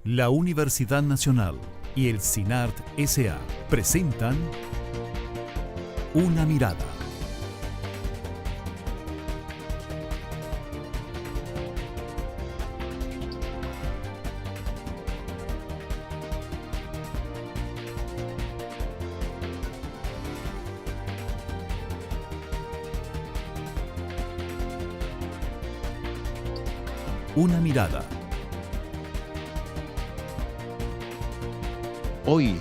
La Universidad Nacional y el CINART S.A. presentan Una Mirada. Una Mirada. Hoy,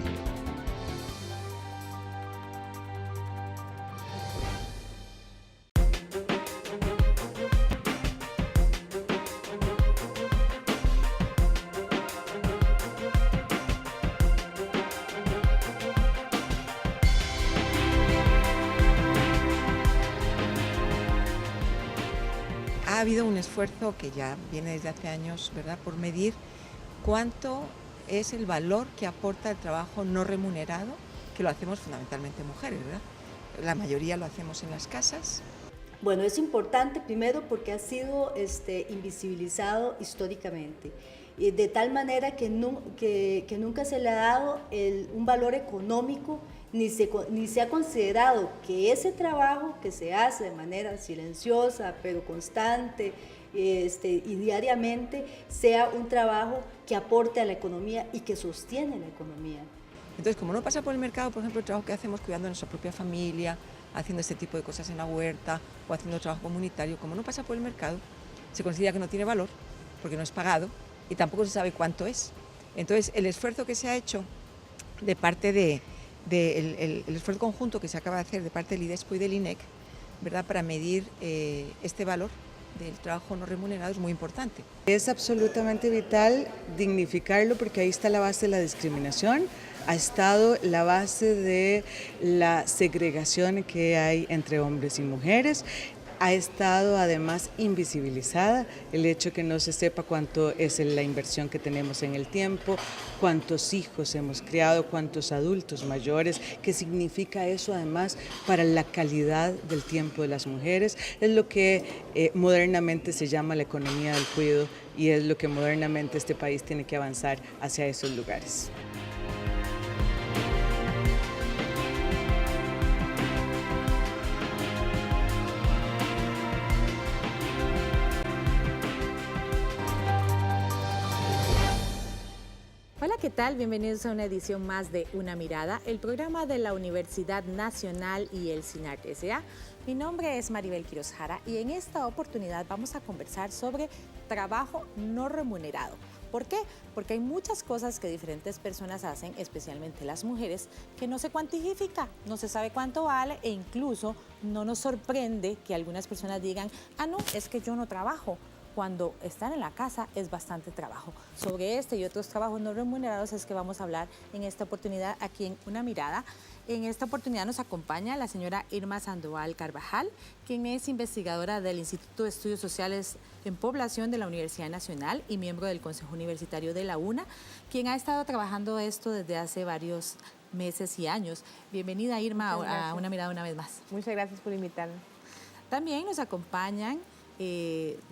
ha habido un esfuerzo que ya viene desde hace años, ¿verdad?, por medir cuánto es el valor que aporta el trabajo no remunerado, que lo hacemos fundamentalmente mujeres, ¿verdad? La mayoría lo hacemos en las casas. Bueno, es importante primero porque ha sido invisibilizado históricamente, de tal manera que nunca se le ha dado un valor económico, ni se ha considerado que ese trabajo que se hace de manera silenciosa, pero constante y diariamente, sea un trabajo que aporte a la economía y que sostiene la economía. Entonces, como no pasa por el mercado, por ejemplo, el trabajo que hacemos cuidando a nuestra propia familia, haciendo este tipo de cosas en la huerta o haciendo trabajo comunitario, como no pasa por el mercado, se considera que no tiene valor porque no es pagado y tampoco se sabe cuánto es. Entonces, el esfuerzo que se ha hecho de parte el esfuerzo conjunto que se acaba de hacer de parte del IDESPO y del INEC, ¿verdad?, para medir este valor del trabajo no remunerado es muy importante. Es absolutamente vital dignificarlo porque ahí está la base de la discriminación, ha estado la base de la segregación que hay entre hombres y mujeres. Ha estado además invisibilizada el hecho que no se sepa cuánto es la inversión que tenemos en el tiempo, cuántos hijos hemos criado, cuántos adultos mayores, qué significa eso además para la calidad del tiempo de las mujeres. Es lo que modernamente se llama la economía del cuidado y es lo que modernamente este país tiene que avanzar hacia esos lugares. Hola, ¿qué tal? Bienvenidos a una edición más de Una Mirada, el programa de la Universidad Nacional y el CINART S.A. Mi nombre es Maribel Quiroz Jara y en esta oportunidad vamos a conversar sobre trabajo no remunerado. ¿Por qué? Porque hay muchas cosas que diferentes personas hacen, especialmente las mujeres, que no se cuantifica, no se sabe cuánto vale e incluso no nos sorprende que algunas personas digan, no, es que yo no trabajo. Cuando están en la casa es bastante trabajo. Sobre este y otros trabajos no remunerados es que vamos a hablar en esta oportunidad aquí en Una Mirada. En esta oportunidad nos acompaña la señora Irma Sandoval Carvajal, quien es investigadora del Instituto de Estudios Sociales en Población de la Universidad Nacional y miembro del Consejo Universitario de la UNA, quien ha estado trabajando esto desde hace varios meses y años. Bienvenida, Irma, a Una Mirada una vez más. Muchas gracias por invitarme. También nos acompañan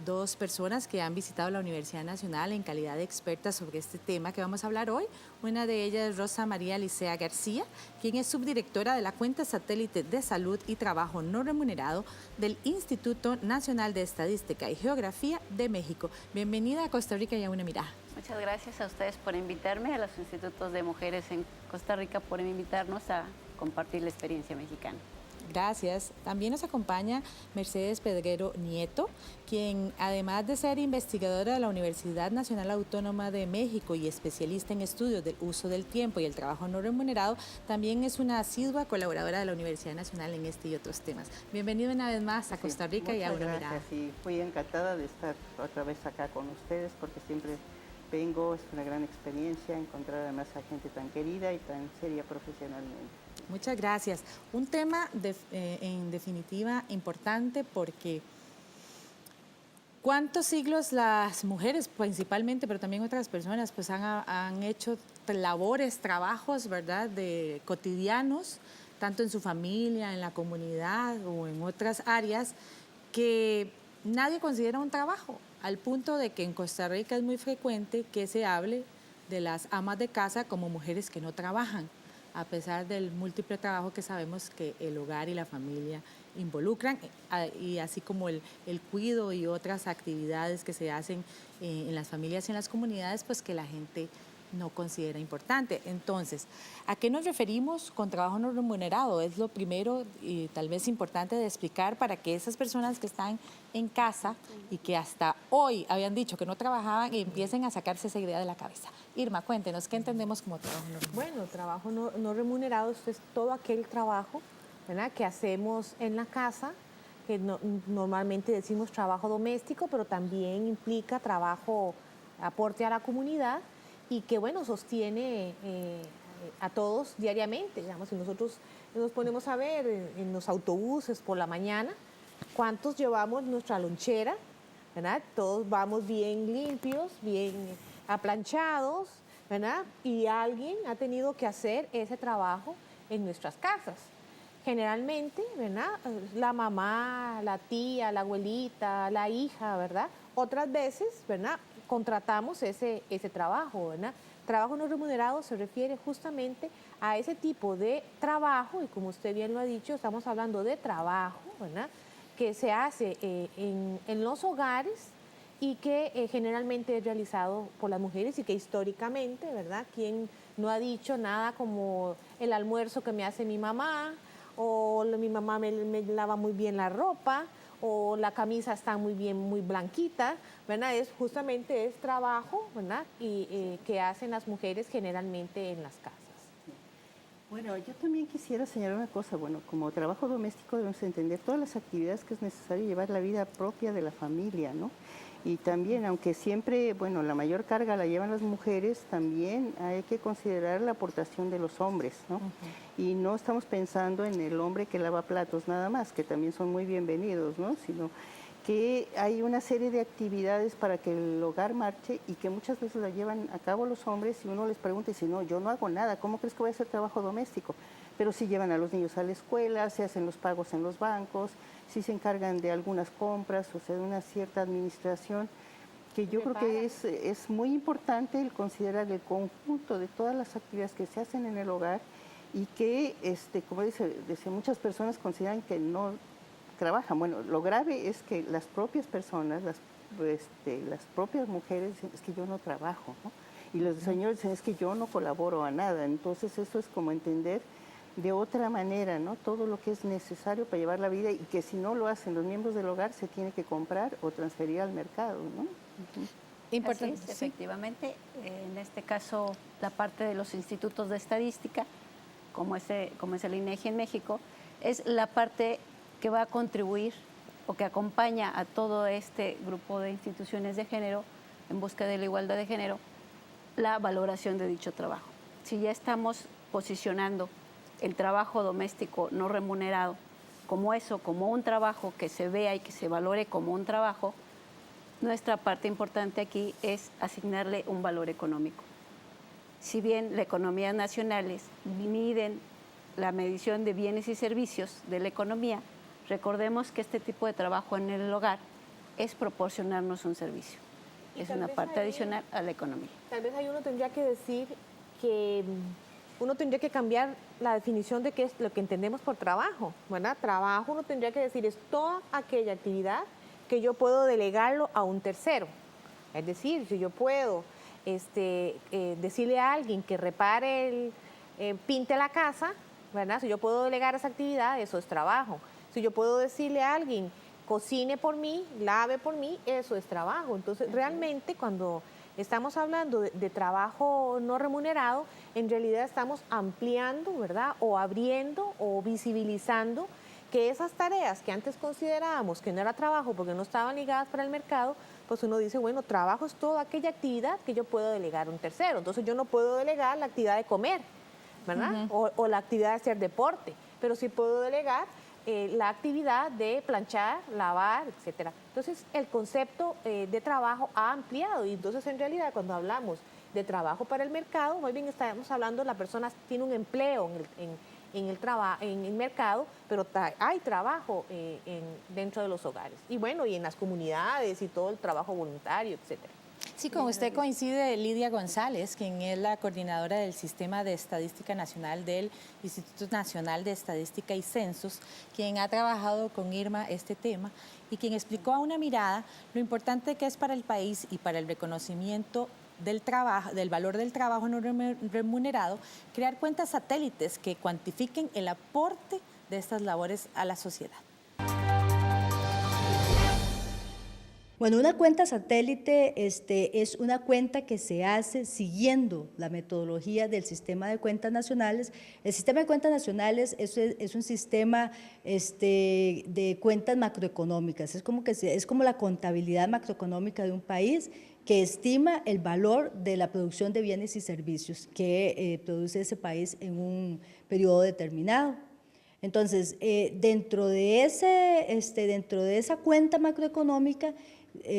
dos personas que han visitado la Universidad Nacional en calidad de expertas sobre este tema que vamos a hablar hoy. Una de ellas es Rosa María Licea García, quien es subdirectora de la cuenta satélite de salud y trabajo no remunerado del Instituto Nacional de Estadística y Geografía de México. Bienvenida a Costa Rica y a Una Mirada. Muchas gracias a ustedes por invitarme, a los institutos de mujeres en Costa Rica por invitarnos a compartir la experiencia mexicana. Gracias. También nos acompaña Mercedes Pedrero Nieto, quien además de ser investigadora de la Universidad Nacional Autónoma de México y especialista en estudios del uso del tiempo y el trabajo no remunerado, también es una asidua colaboradora de la Universidad Nacional en este y otros temas. Bienvenido una vez más a Costa Rica y a Una Mirada. Sí, fui encantada de estar otra vez acá con ustedes porque siempre vengo, es una gran experiencia encontrar además a gente tan querida y tan seria profesionalmente. Muchas gracias. Un tema en definitiva importante porque ¿cuántos siglos las mujeres principalmente, pero también otras personas, pues han hecho labores, trabajos, ¿verdad?, de cotidianos, tanto en su familia, en la comunidad o en otras áreas, que nadie considera un trabajo, al punto de que en Costa Rica es muy frecuente que se hable de las amas de casa como mujeres que no trabajan, a pesar del múltiple trabajo que sabemos que el hogar y la familia involucran, y así como el cuidado y otras actividades que se hacen en las familias y en las comunidades, pues que la gente no considera importante. Entonces, ¿a qué nos referimos con trabajo no remunerado? Es lo primero y tal vez importante de explicar para que esas personas que están en casa y que hasta hoy habían dicho que no trabajaban empiecen a sacarse esa idea de la cabeza. Irma, cuéntenos, ¿qué entendemos como trabajo no remunerado? Bueno, trabajo no remunerado es todo aquel trabajo, ¿verdad?, que hacemos en la casa, que normalmente decimos trabajo doméstico, pero también implica trabajo, aporte a la comunidad, y que, bueno, sostiene a todos diariamente. Digamos, si nosotros nos ponemos a ver en los autobuses por la mañana, ¿cuántos llevamos nuestra lonchera? ¿Verdad? Todos vamos bien limpios, bien aplanchados, ¿verdad? Y alguien ha tenido que hacer ese trabajo en nuestras casas. Generalmente, ¿verdad?, la mamá, la tía, la abuelita, la hija, ¿verdad? Otras veces, ¿verdad?, contratamos ese trabajo, ¿verdad? Trabajo no remunerado se refiere justamente a ese tipo de trabajo, y como usted bien lo ha dicho, estamos hablando de trabajo, ¿verdad?, que se hace en los hogares y que generalmente es realizado por las mujeres, y que históricamente, ¿verdad?, ¿quién no ha dicho nada como el almuerzo que me hace mi mamá, o mi mamá me lava muy bien la ropa, o la camisa está muy bien, muy blanquita, ¿verdad? Justamente es trabajo, ¿verdad?, y que hacen las mujeres generalmente en las casas. Bueno, yo también quisiera señalar una cosa. Bueno, como trabajo doméstico debemos entender todas las actividades que es necesario llevar la vida propia de la familia, ¿no? Y también, aunque siempre, bueno, la mayor carga la llevan las mujeres, también hay que considerar la aportación de los hombres, ¿no? Y no estamos pensando en el hombre que lava platos nada más, que también son muy bienvenidos, ¿no? Sino que hay una serie de actividades para que el hogar marche y que muchas veces la llevan a cabo los hombres, y uno les pregunta y dice, no, yo no hago nada, ¿cómo crees que voy a hacer trabajo doméstico? Pero sí llevan a los niños a la escuela, se hacen los pagos en los bancos, sí se encargan de algunas compras, o sea, de una cierta administración, que yo creo que es muy importante el considerar el conjunto de todas las actividades que se hacen en el hogar, y que, como dice, muchas personas consideran que no trabajan. Bueno, lo grave es que las propias personas, las propias mujeres dicen, es que yo no trabajo, ¿no? Y los señores dicen, es que yo no colaboro a nada. Entonces eso es como entender de otra manera, ¿no?, todo lo que es necesario para llevar la vida, y que si no lo hacen los miembros del hogar se tiene que comprar o transferir al mercado, ¿no? Importante. Así es, efectivamente. En este caso, la parte de los institutos de estadística, como es el INEGI en México, es la parte que va a contribuir o que acompaña a todo este grupo de instituciones de género en busca de la igualdad de género, la valoración de dicho trabajo. Si ya estamos posicionando el trabajo doméstico no remunerado como eso, como un trabajo que se vea y que se valore como un trabajo, nuestra parte importante aquí es asignarle un valor económico. Si bien las economías nacionales miden la medición de bienes y servicios de la economía, recordemos que este tipo de trabajo en el hogar es proporcionarnos un servicio. Es una parte adicional a la economía. Tal vez ahí uno tendría que decir que uno tendría que cambiar la definición de qué es lo que entendemos por trabajo, ¿verdad? Trabajo, uno tendría que decir, es toda aquella actividad que yo puedo delegarlo a un tercero. Es decir, si yo puedo decirle a alguien que repare pinte la casa, ¿verdad? Si yo puedo delegar esa actividad, eso es trabajo. Si yo puedo decirle a alguien, cocine por mí, lave por mí, eso es trabajo. Entonces, realmente cuando estamos hablando de trabajo no remunerado, en realidad estamos ampliando, ¿verdad?, o abriendo o visibilizando que esas tareas que antes considerábamos que no era trabajo porque no estaban ligadas para el mercado, pues uno dice, bueno, trabajo es toda aquella actividad que yo puedo delegar a un tercero. Entonces yo no puedo delegar la actividad de comer, ¿verdad? O la actividad de hacer deporte, pero sí puedo delegar la actividad de planchar, lavar, etcétera. Entonces, el concepto de trabajo ha ampliado, y entonces en realidad cuando hablamos de trabajo para el mercado, muy bien estamos hablando, la persona tiene un empleo en el mercado, pero hay trabajo dentro de los hogares. Y bueno, y en las comunidades y todo el trabajo voluntario, etcétera. Sí, con usted coincide Lidia González, quien es la coordinadora del Sistema de Estadística Nacional del Instituto Nacional de Estadística y Censos, quien ha trabajado con Irma este tema y quien explicó a Una Mirada lo importante que es para el país y para el reconocimiento del trabajo, del valor del trabajo no remunerado, crear cuentas satélites que cuantifiquen el aporte de estas labores a la sociedad. Bueno, una cuenta satélite es una cuenta que se hace siguiendo la metodología del sistema de cuentas nacionales. El sistema de cuentas nacionales es un sistema de cuentas macroeconómicas, es como la contabilidad macroeconómica de un país que estima el valor de la producción de bienes y servicios que produce ese país en un periodo determinado. Entonces, dentro de esa cuenta macroeconómica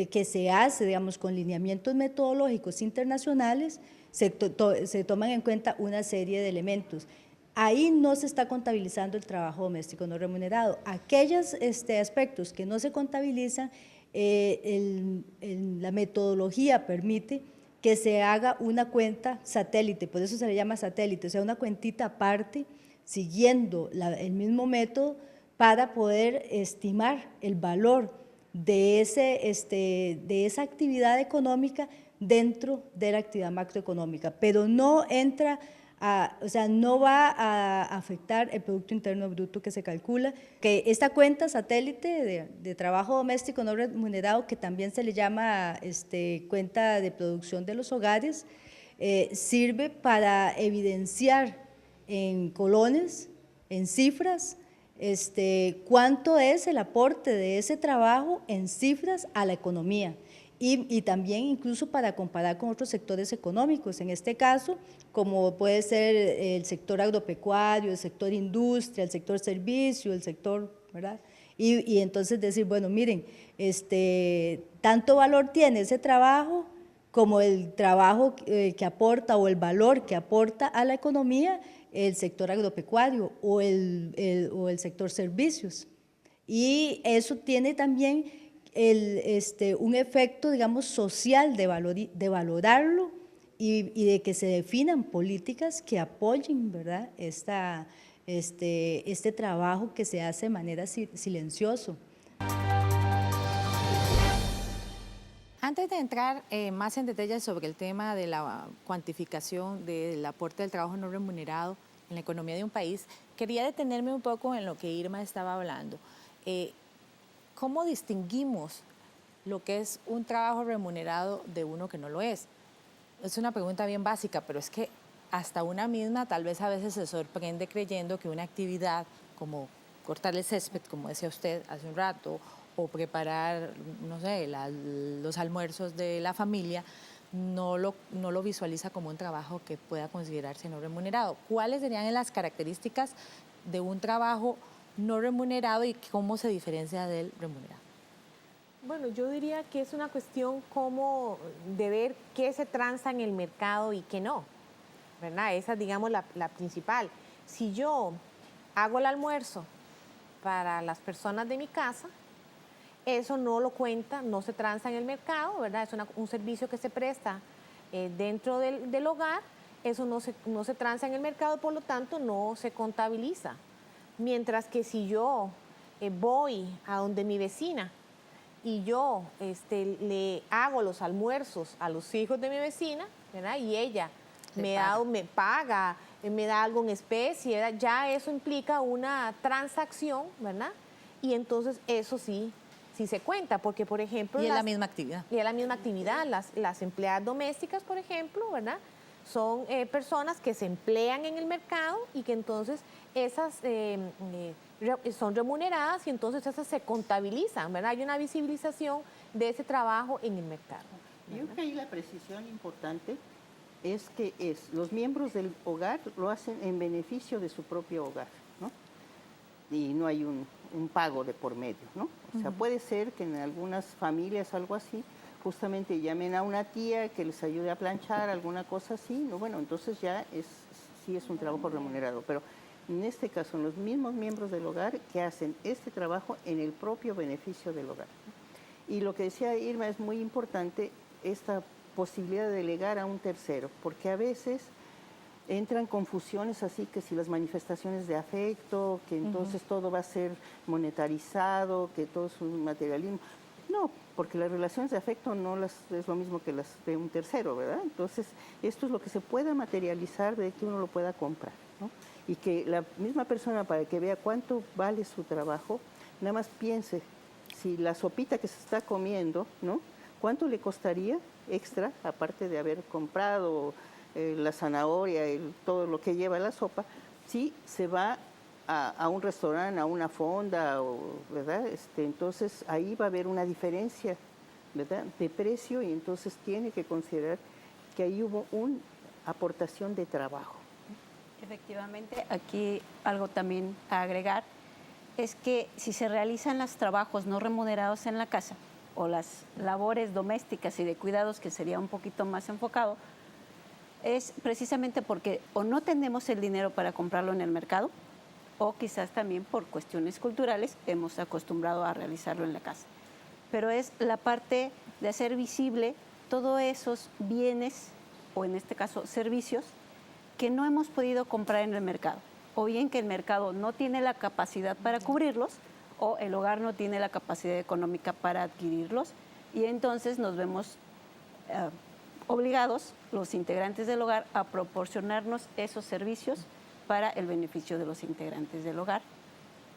que se hace, digamos, con lineamientos metodológicos internacionales, se toman en cuenta una serie de elementos. Ahí no se está contabilizando el trabajo doméstico no remunerado. Aquellos aspectos que no se contabilizan, la metodología permite que se haga una cuenta satélite, por eso se le llama satélite, o sea, una cuentita aparte, siguiendo el mismo método para poder estimar el valor de esa actividad económica dentro de la actividad macroeconómica, pero no entra no va a afectar el Producto Interno Bruto que se calcula, que esta cuenta satélite de trabajo doméstico no remunerado, que también se le llama cuenta de producción de los hogares, sirve para evidenciar en colones, en cifras, cuánto es el aporte de ese trabajo en cifras a la economía y también incluso para comparar con otros sectores económicos, en este caso, como puede ser el sector agropecuario, el sector industria, el sector servicio, el sector, ¿verdad? Y entonces decir, bueno, miren, tanto valor tiene ese trabajo como el trabajo que aporta o el valor que aporta a la economía el sector agropecuario o el sector servicios. Y eso tiene también un efecto, digamos, social de valorarlo y de que se definan políticas que apoyen, ¿verdad?, este trabajo que se hace de manera silencioso. Antes de entrar más en detalle sobre el tema de la cuantificación del aporte del trabajo no remunerado en la economía de un país, quería detenerme un poco en lo que Irma estaba hablando. ¿Cómo distinguimos lo que es un trabajo remunerado de uno que no lo es? Es una pregunta bien básica, pero es que hasta una misma tal vez a veces se sorprende creyendo que una actividad como cortar el césped, como decía usted hace un rato, o preparar, no sé, los almuerzos de la familia, no lo visualiza como un trabajo que pueda considerarse no remunerado. ¿Cuáles serían las características de un trabajo no remunerado y cómo se diferencia del remunerado? Bueno, yo diría que es una cuestión como de ver qué se transa en el mercado y qué no, ¿verdad? Esa es, digamos, la principal. Si yo hago el almuerzo para las personas de mi casa, eso no lo cuenta, no se transa en el mercado, ¿verdad? Es un servicio que se presta dentro del hogar, eso no se transa en el mercado, por lo tanto no se contabiliza. Mientras que si yo voy a donde mi vecina y yo le hago los almuerzos a los hijos de mi vecina, ¿verdad?, y ella me paga, me da algo en especie, ¿verdad?, ya eso implica una transacción, ¿verdad? Y entonces eso sí se cuenta, porque por ejemplo... Y es la misma actividad. Y es la misma actividad. Las empleadas domésticas, por ejemplo, ¿verdad?, son personas que se emplean en el mercado y que entonces esas son remuneradas y entonces esas se contabilizan, ¿verdad? Hay una visibilización de ese trabajo en el mercado, ¿verdad? Yo creo que ahí la precisión importante es que los miembros del hogar lo hacen en beneficio de su propio hogar, ¿no? Y no hay un pago de por medio, ¿no? O sea, puede ser que en algunas familias algo así, justamente llamen a una tía que les ayude a planchar, alguna cosa así, ¿no? Bueno, entonces ya sí es un trabajo remunerado, pero en este caso son los mismos miembros del hogar que hacen este trabajo en el propio beneficio del hogar. Y lo que decía Irma es muy importante, esta posibilidad de delegar a un tercero, porque a veces entran confusiones así que si las manifestaciones de afecto, que entonces todo va a ser monetarizado, que todo es un materialismo. No, porque las relaciones de afecto no es lo mismo que las de un tercero, ¿verdad? Entonces, esto es lo que se pueda materializar de que uno lo pueda comprar, ¿no? Y que la misma persona, para que vea cuánto vale su trabajo, nada más piense, si la sopita que se está comiendo, ¿no? ¿Cuánto le costaría extra, aparte de haber comprado la zanahoria, todo lo que lleva la sopa, si se va a un restaurante, a una fonda, ¿verdad? Entonces ahí va a haber una diferencia, ¿verdad?, de precio, y entonces tiene que considerar que ahí hubo una aportación de trabajo. Efectivamente, aquí algo también a agregar es que si se realizan los trabajos no remunerados en la casa o las labores domésticas y de cuidados, que sería un poquito más enfocado, es precisamente porque o no tenemos el dinero para comprarlo en el mercado, o quizás también por cuestiones culturales hemos acostumbrado a realizarlo en la casa. Pero es la parte de hacer visible todos esos bienes, o en este caso servicios, que no hemos podido comprar en el mercado, o bien que el mercado no tiene la capacidad para cubrirlos, o el hogar no tiene la capacidad económica para adquirirlos, y entonces nos vemos obligados, los integrantes del hogar, a proporcionarnos esos servicios para el beneficio de los integrantes del hogar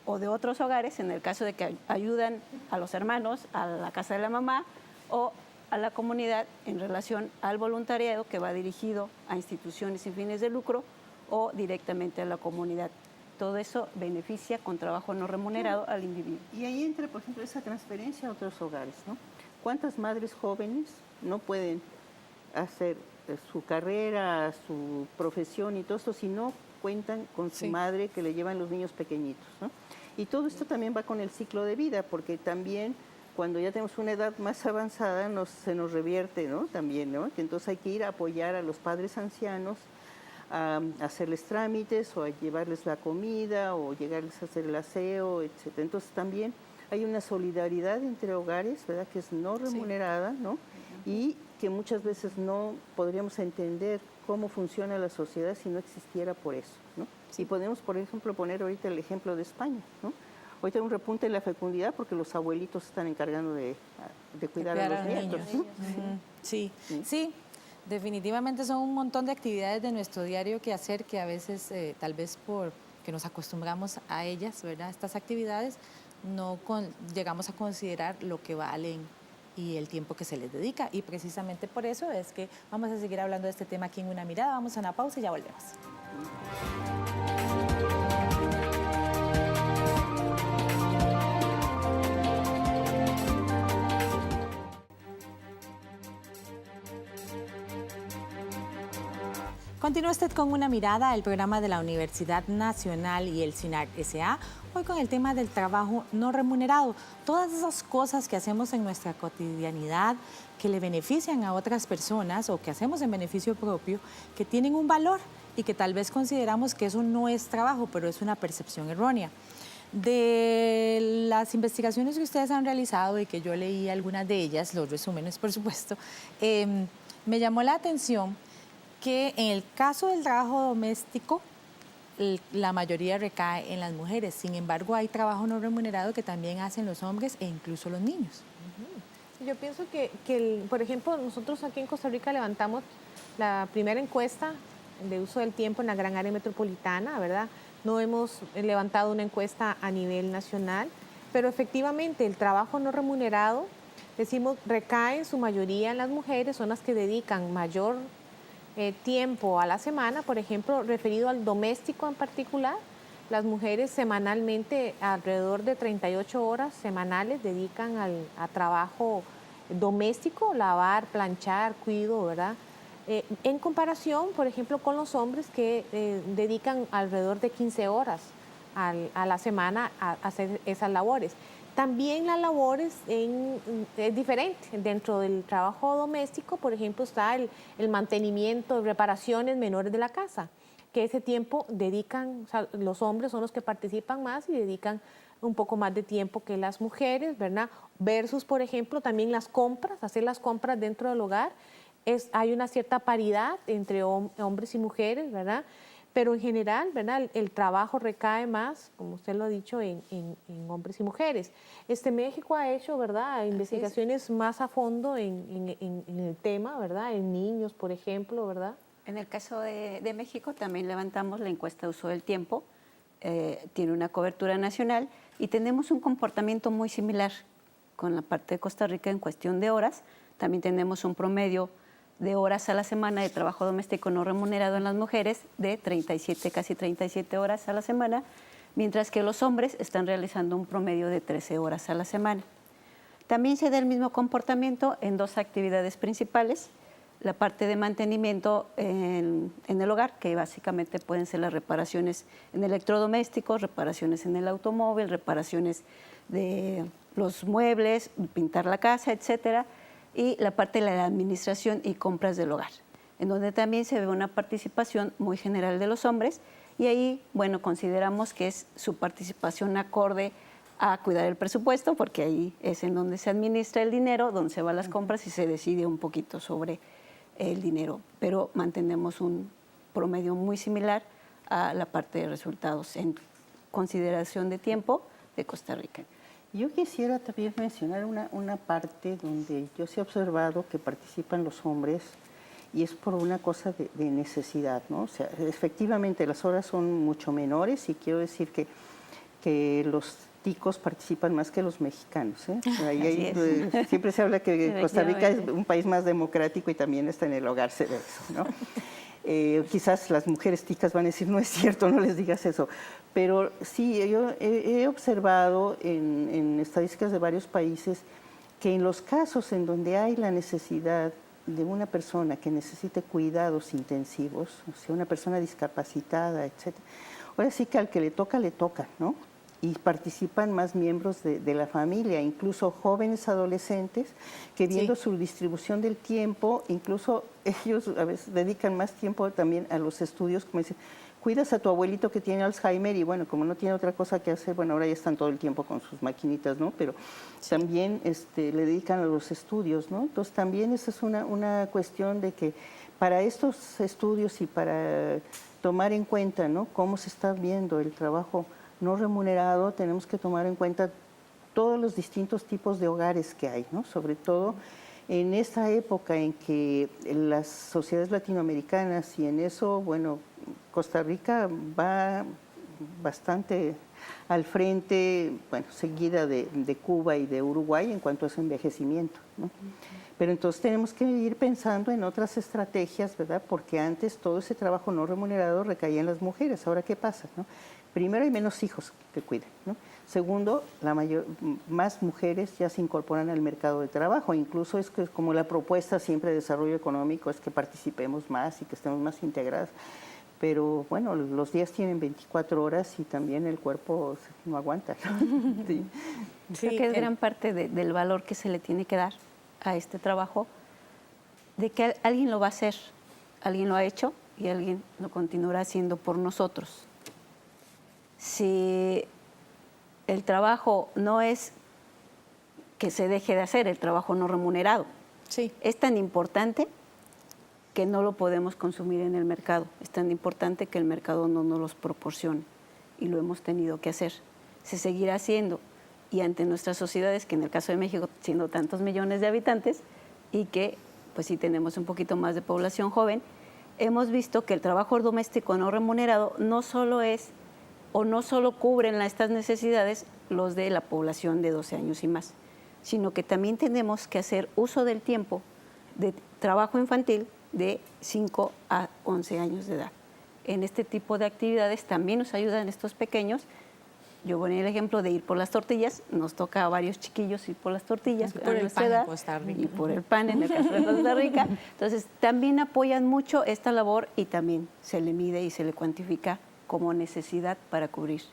o de otros hogares, en el caso de que ayudan a los hermanos, a la casa de la mamá o a la comunidad en relación al voluntariado que va dirigido a instituciones sin fines de lucro o directamente a la comunidad. Todo eso beneficia con trabajo no remunerado al individuo. Y ahí entra, por ejemplo, esa transferencia a otros hogares, ¿no? ¿Cuántas madres jóvenes no pueden hacer su carrera, su profesión y todo esto si no cuentan con su madre que le llevan los niños pequeñitos, ¿no? Y todo esto también va con el ciclo de vida, porque también cuando ya tenemos una edad más avanzada se nos revierte, ¿no? También, ¿no? Que entonces hay que ir a apoyar a los padres ancianos, a hacerles trámites o a llevarles la comida o llegarles a hacer el aseo, etc. Entonces también hay una solidaridad entre hogares, ¿verdad?, que es no remunerada, ¿no? Y que muchas veces no podríamos entender cómo funciona la sociedad si no existiera por eso, ¿no? Y podemos, por ejemplo, poner ahorita el ejemplo de España, ¿no? Ahorita hay un repunte en la fecundidad porque los abuelitos están encargando de cuidar a los nietos, ¿no? Sí, sí. Definitivamente son un montón de actividades de nuestro diario que hacer que a veces, tal vez porque nos acostumbramos a ellas, ¿verdad?, estas actividades, no llegamos a considerar lo que valen y el tiempo que se les dedica. Y precisamente por eso es que vamos a seguir hablando de este tema aquí en Una Mirada. Vamos a una pausa y ya volvemos. Continúa usted con Una Mirada, el programa de la Universidad Nacional y el CINART S.A., hoy con el tema del trabajo no remunerado. Todas esas cosas que hacemos en nuestra cotidianidad, que le benefician a otras personas o que hacemos en beneficio propio, que tienen un valor y que tal vez consideramos que eso no es trabajo, pero es una percepción errónea. De las investigaciones que ustedes han realizado y que yo leí algunas de ellas, los resúmenes por supuesto, me llamó la atención que en el caso del trabajo doméstico, la mayoría recae en las mujeres. Sin embargo, hay trabajo no remunerado que también hacen los hombres e incluso los niños. Yo pienso que por ejemplo, nosotros aquí en Costa Rica levantamos la primera encuesta de uso del tiempo en la gran área metropolitana, ¿verdad? No hemos levantado una encuesta a nivel nacional, pero efectivamente el trabajo no remunerado, decimos, recae en su mayoría en las mujeres, son las que dedican mayor tiempo a la semana, por ejemplo, referido al doméstico en particular. Las mujeres semanalmente, alrededor de 38 horas semanales, dedican a trabajo doméstico, lavar, planchar, cuido, ¿verdad? En comparación, por ejemplo, con los hombres que dedican alrededor de 15 horas a la semana a hacer esas labores. También las labores es diferente. Dentro del trabajo doméstico, por ejemplo, está el mantenimiento, reparaciones menores de la casa, que ese tiempo dedican, o sea, los hombres son los que participan más y dedican un poco más de tiempo que las mujeres, ¿verdad? Versus, por ejemplo, también las compras, hacer las compras dentro del hogar. hay una cierta paridad entre hombres y mujeres, ¿verdad? Pero en general, ¿verdad? El trabajo recae más, como usted lo ha dicho, en hombres y mujeres. México ha hecho, ¿verdad?, investigaciones más a fondo en el tema, ¿verdad?, en niños, por ejemplo, ¿verdad? En el caso de México también levantamos la encuesta de uso del tiempo, tiene una cobertura nacional y tenemos un comportamiento muy similar con la parte de Costa Rica en cuestión de horas. También tenemos un promedio de horas a la semana de trabajo doméstico no remunerado en las mujeres de 37, casi 37 horas a la semana, mientras que los hombres están realizando un promedio de 13 horas a la semana. También se da el mismo comportamiento en dos actividades principales, la parte de mantenimiento en el hogar, que básicamente pueden ser las reparaciones en electrodomésticos, reparaciones en el automóvil, reparaciones de los muebles, pintar la casa, etcétera, y la parte de la administración y compras del hogar, en donde también se ve una participación muy general de los hombres y ahí, bueno, consideramos que es su participación acorde a cuidar el presupuesto, porque ahí es en donde se administra el dinero, donde se van las compras y se decide un poquito sobre el dinero, pero mantenemos un promedio muy similar a la parte de resultados en consideración de tiempo de Costa Rica. Yo quisiera también mencionar una parte donde yo sí he observado que participan los hombres y es por una cosa de necesidad, ¿no? O sea, efectivamente las horas son mucho menores y quiero decir que los ticos participan más que los mexicanos, ¿eh? Siempre se habla que Costa Rica es un país más democrático y también está en el hogar, se ve eso, ¿no? Quizás las mujeres ticas van a decir, no es cierto, no les digas eso. Pero sí, yo he observado en estadísticas de varios países que en los casos en donde hay la necesidad de una persona que necesite cuidados intensivos, o sea, una persona discapacitada, etc., ahora sí que al que le toca, ¿no? Y participan más miembros de la familia, incluso jóvenes adolescentes que viendo su distribución del tiempo, incluso ellos a veces dedican más tiempo también a los estudios, como dicen, cuidas a tu abuelito que tiene Alzheimer y bueno, como no tiene otra cosa que hacer, bueno, ahora ya están todo el tiempo con sus maquinitas, ¿no? Pero también le dedican a los estudios, ¿no? Entonces también esa es una cuestión de que para estos estudios y para tomar en cuenta, ¿no?, cómo se está viendo el trabajo no remunerado, tenemos que tomar en cuenta todos los distintos tipos de hogares que hay, ¿no? Sobre todo en esta época en que las sociedades latinoamericanas, y en eso, bueno, Costa Rica va bastante al frente, bueno, seguida de Cuba y de Uruguay en cuanto a su envejecimiento, ¿no? Pero entonces tenemos que ir pensando en otras estrategias, ¿verdad? Porque antes todo ese trabajo no remunerado recaía en las mujeres. Ahora, ¿qué pasa, no? Primero, hay menos hijos que cuiden, ¿no? Segundo, más mujeres ya se incorporan al mercado de trabajo. Incluso es que como la propuesta siempre de desarrollo económico es que participemos más y que estemos más integradas. Pero bueno, los días tienen 24 horas y también el cuerpo no aguanta, ¿no? Sí. Creo que es gran parte del valor que se le tiene que dar a este trabajo, de que alguien lo va a hacer, alguien lo ha hecho y alguien lo continuará haciendo por nosotros. Si el trabajo no es que se deje de hacer, el trabajo no remunerado, es tan importante que no lo podemos consumir en el mercado, es tan importante que el mercado no nos los proporcione y lo hemos tenido que hacer. Se seguirá haciendo y ante nuestras sociedades, que en el caso de México, siendo tantos millones de habitantes y que pues sí tenemos un poquito más de población joven, hemos visto que el trabajo doméstico no remunerado no solo es o no solo cubren estas necesidades los de la población de 12 años y más, sino que también tenemos que hacer uso del tiempo de trabajo infantil de 5 a 11 años de edad. En este tipo de actividades también nos ayudan estos pequeños. Yo ponía el ejemplo de ir por las tortillas, nos toca a varios chiquillos ir por las tortillas por el pan en Costa Rica. Y por el pan en el caso de Costa Rica. Entonces también apoyan mucho esta labor y también se le mide y se le cuantifica como necesidad para cubrir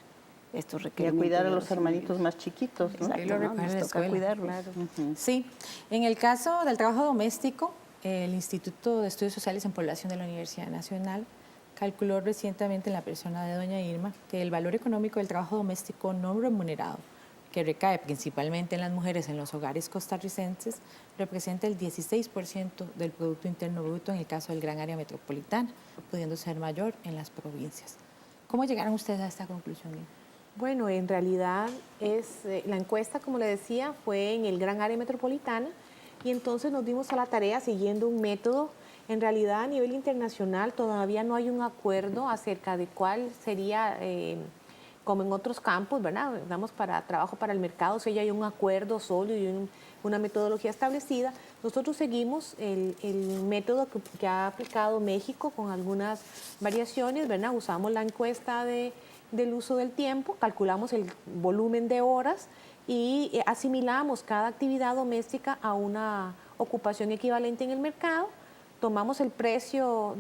estos requerimientos. Y a cuidar a los hermanitos más chiquitos, ¿no? Exacto, ¿no? Nos toca cuidarlos. Claro. Sí, en el caso del trabajo doméstico, el Instituto de Estudios Sociales en Población de la Universidad Nacional calculó recientemente en la persona de doña Irma que el valor económico del trabajo doméstico no remunerado que recae principalmente en las mujeres en los hogares costarricenses, representa el 16% del Producto Interno Bruto en el caso del gran área metropolitana, pudiendo ser mayor en las provincias. ¿Cómo llegaron ustedes a esta conclusión? Bueno, en realidad la encuesta, como le decía, fue en el gran área metropolitana y entonces nos dimos a la tarea siguiendo un método. En realidad, a nivel internacional todavía no hay un acuerdo acerca de cuál sería, como en otros campos, ¿verdad? Digamos, para trabajo para el mercado, si ya hay un acuerdo sólido y una metodología establecida. Nosotros seguimos el método que ha aplicado México con algunas variaciones, ¿verdad? Usamos la encuesta del uso del tiempo, calculamos el volumen de horas y asimilamos cada actividad doméstica a una ocupación equivalente en el mercado. Tomamos el precio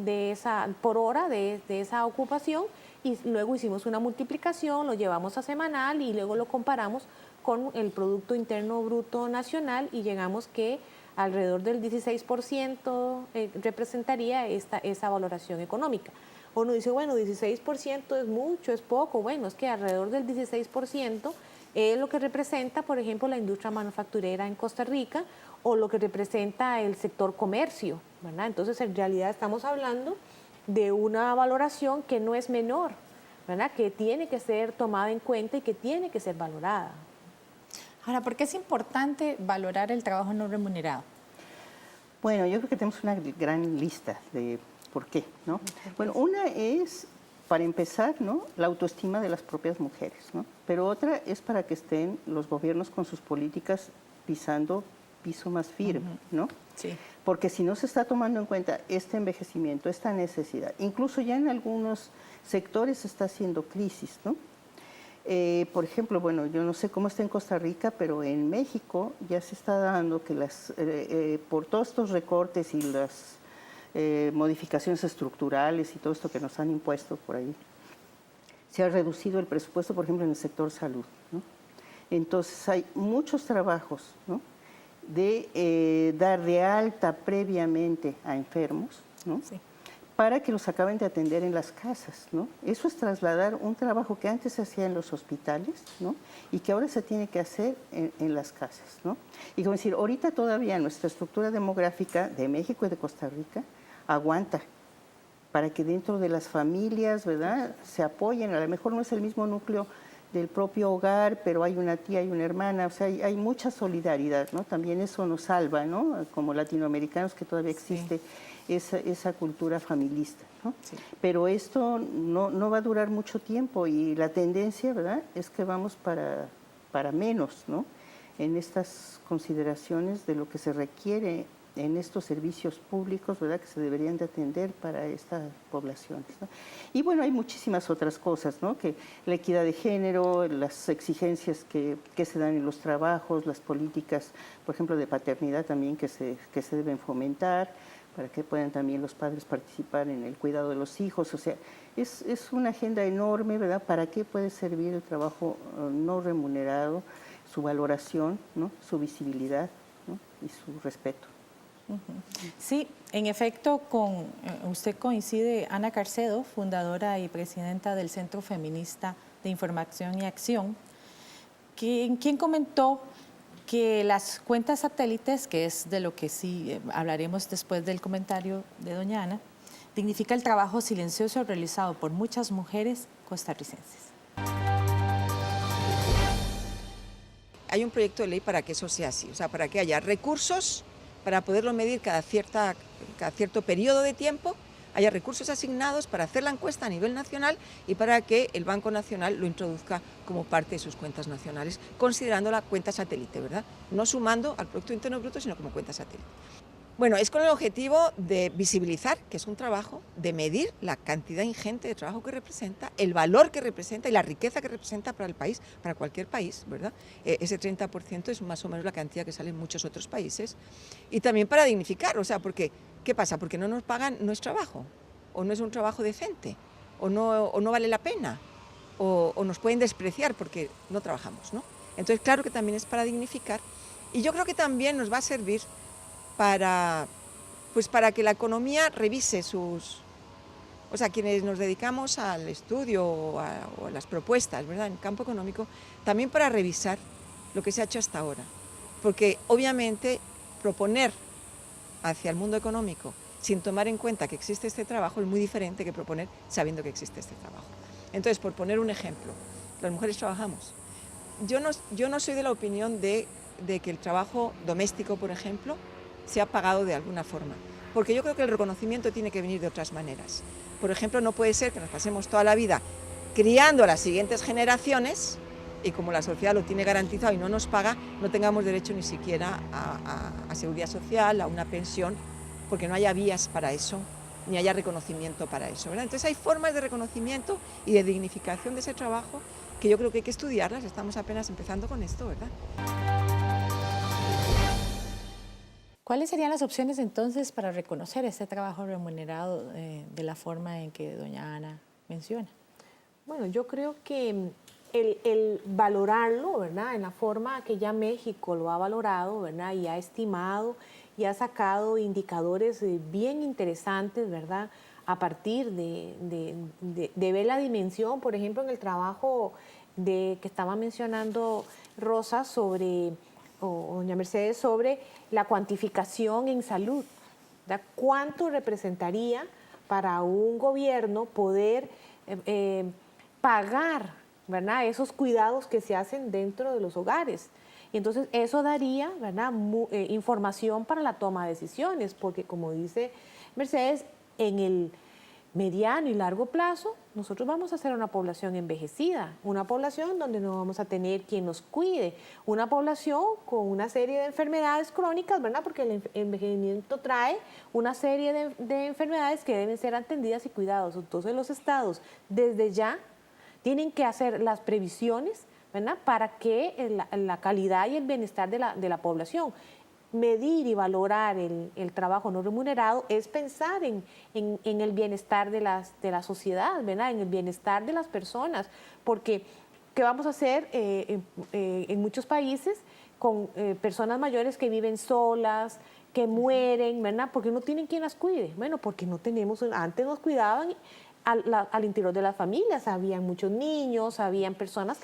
por hora de esa ocupación y luego hicimos una multiplicación, lo llevamos a semanal y luego lo comparamos con el Producto Interno Bruto Nacional y llegamos que alrededor del 16% representaría esa valoración económica. Uno dice, bueno, 16% es mucho, es poco. Bueno, es que alrededor del 16% es lo que representa, por ejemplo, la industria manufacturera en Costa Rica o lo que representa el sector comercio, ¿verdad? Entonces, en realidad estamos hablando de una valoración que no es menor, ¿verdad? Que tiene que ser tomada en cuenta y que tiene que ser valorada. Ahora, ¿por qué es importante valorar el trabajo no remunerado? Bueno, yo creo que tenemos una gran lista de por qué, ¿no? Bueno, una es, para empezar, ¿no?, la autoestima de las propias mujeres, ¿no? Pero otra es para que estén los gobiernos con sus políticas pisando piso más firme, ¿no? Sí. Porque si no se está tomando en cuenta este envejecimiento, esta necesidad, incluso ya en algunos sectores se está haciendo crisis, ¿no? Por ejemplo, bueno, yo no sé cómo está en Costa Rica, pero en México ya se está dando que por todos estos recortes y las modificaciones estructurales y todo esto que nos han impuesto por ahí, se ha reducido el presupuesto, por ejemplo, en el sector salud, ¿no? Entonces hay muchos trabajos, ¿no?, de dar de alta previamente a enfermos, ¿no?, sí, para que los acaben de atender en las casas, ¿no? Eso es trasladar un trabajo que antes se hacía en los hospitales, ¿no?, y que ahora se tiene que hacer en las casas, ¿no? Y como decir, ahorita todavía nuestra estructura demográfica de México y de Costa Rica aguanta para que dentro de las familias, ¿verdad?, se apoyen. A lo mejor no es el mismo núcleo del propio hogar, pero hay una tía y una hermana, o sea, hay mucha solidaridad, ¿no? También eso nos salva, ¿no?, como latinoamericanos, que todavía existe esa cultura familista, ¿no? Sí. Pero esto no va a durar mucho tiempo y la tendencia, ¿verdad?, es que vamos para menos, ¿no?, en estas consideraciones de lo que se requiere en estos servicios públicos, ¿verdad?, que se deberían de atender para estas poblaciones, ¿no? Y bueno, hay muchísimas otras cosas, ¿no?, que la equidad de género, las exigencias que se dan en los trabajos, las políticas, por ejemplo, de paternidad también que se deben fomentar, para que puedan también los padres participar en el cuidado de los hijos. O sea, es una agenda enorme, ¿verdad?, para qué puede servir el trabajo no remunerado, su valoración, ¿no?, su visibilidad, ¿no?, y su respeto. Sí, en efecto, con usted coincide, Ana Carcedo, fundadora y presidenta del Centro Feminista de Información y Acción, quien comentó que las cuentas satélites, que es de lo que sí hablaremos después del comentario de doña Ana, dignifica el trabajo silencioso realizado por muchas mujeres costarricenses. Hay un proyecto de ley para que eso sea así, o sea, para que haya recursos para poderlo medir cada cierto periodo de tiempo, haya recursos asignados para hacer la encuesta a nivel nacional y para que el Banco Nacional lo introduzca como parte de sus cuentas nacionales, considerando la cuenta satélite, ¿verdad? No sumando al Producto Interno Bruto, sino como cuenta satélite. Bueno, es con el objetivo de visibilizar, que es un trabajo, de medir la cantidad ingente de trabajo que representa, el valor que representa y la riqueza que representa para el país, para cualquier país, ¿verdad? Ese 30% es más o menos la cantidad que sale en muchos otros países. Y también para dignificar, o sea, porque, ¿qué pasa? Porque no nos pagan, no es trabajo, o no es un trabajo decente, o no vale la pena, o nos pueden despreciar porque no trabajamos, ¿no? Entonces, claro que también es para dignificar, y yo creo que también nos va a servir para que la economía revise o sea, quienes nos dedicamos al estudio o a las propuestas, ¿verdad?, en campo económico, también para revisar lo que se ha hecho hasta ahora. Porque obviamente proponer hacia el mundo económico sin tomar en cuenta que existe este trabajo es muy diferente que proponer sabiendo que existe este trabajo. Entonces, por poner un ejemplo, las mujeres trabajamos. Yo no soy de la opinión de que el trabajo doméstico, por ejemplo, sea pagado de alguna forma, porque yo creo que el reconocimiento tiene que venir de otras maneras. Por ejemplo, no puede ser que nos pasemos toda la vida criando a las siguientes generaciones y como la sociedad lo tiene garantizado y no nos paga, no tengamos derecho ni siquiera a seguridad social, a una pensión, porque no haya vías para eso, ni haya reconocimiento para eso, ¿verdad? Entonces hay formas de reconocimiento y de dignificación de ese trabajo que yo creo que hay que estudiarlas, estamos apenas empezando con esto, ¿verdad? ¿Cuáles serían las opciones entonces para reconocer este trabajo remunerado de la forma en que doña Ana menciona? Bueno, yo creo que el valorarlo, ¿verdad? En la forma que ya México lo ha valorado, ¿verdad? Y ha estimado y ha sacado indicadores bien interesantes, ¿verdad? A partir de ver la dimensión, por ejemplo, en el trabajo que estaba mencionando Rosa o doña Mercedes, sobre la cuantificación en salud, ¿verdad? ¿Cuánto representaría para un gobierno poder pagar, ¿verdad?, esos cuidados que se hacen dentro de los hogares? Y entonces eso daría, ¿verdad?, información para la toma de decisiones, porque como dice Mercedes, en el mediano y largo plazo, nosotros vamos a ser una población envejecida, una población donde no vamos a tener quien nos cuide, una población con una serie de enfermedades crónicas, ¿verdad?, porque el envejecimiento trae una serie de enfermedades que deben ser atendidas y cuidados. Entonces los estados desde ya tienen que hacer las previsiones, ¿verdad?, para que la calidad y el bienestar de la población. Medir y valorar el trabajo no remunerado es pensar en el bienestar de la sociedad, ¿verdad?, en el bienestar de las personas, porque ¿qué vamos a hacer en muchos países con personas mayores que viven solas, que mueren, ¿verdad?, porque no tienen quien las cuide? Bueno, porque no tenemos, antes nos cuidaban al interior de las familias, habían muchos niños, habían personas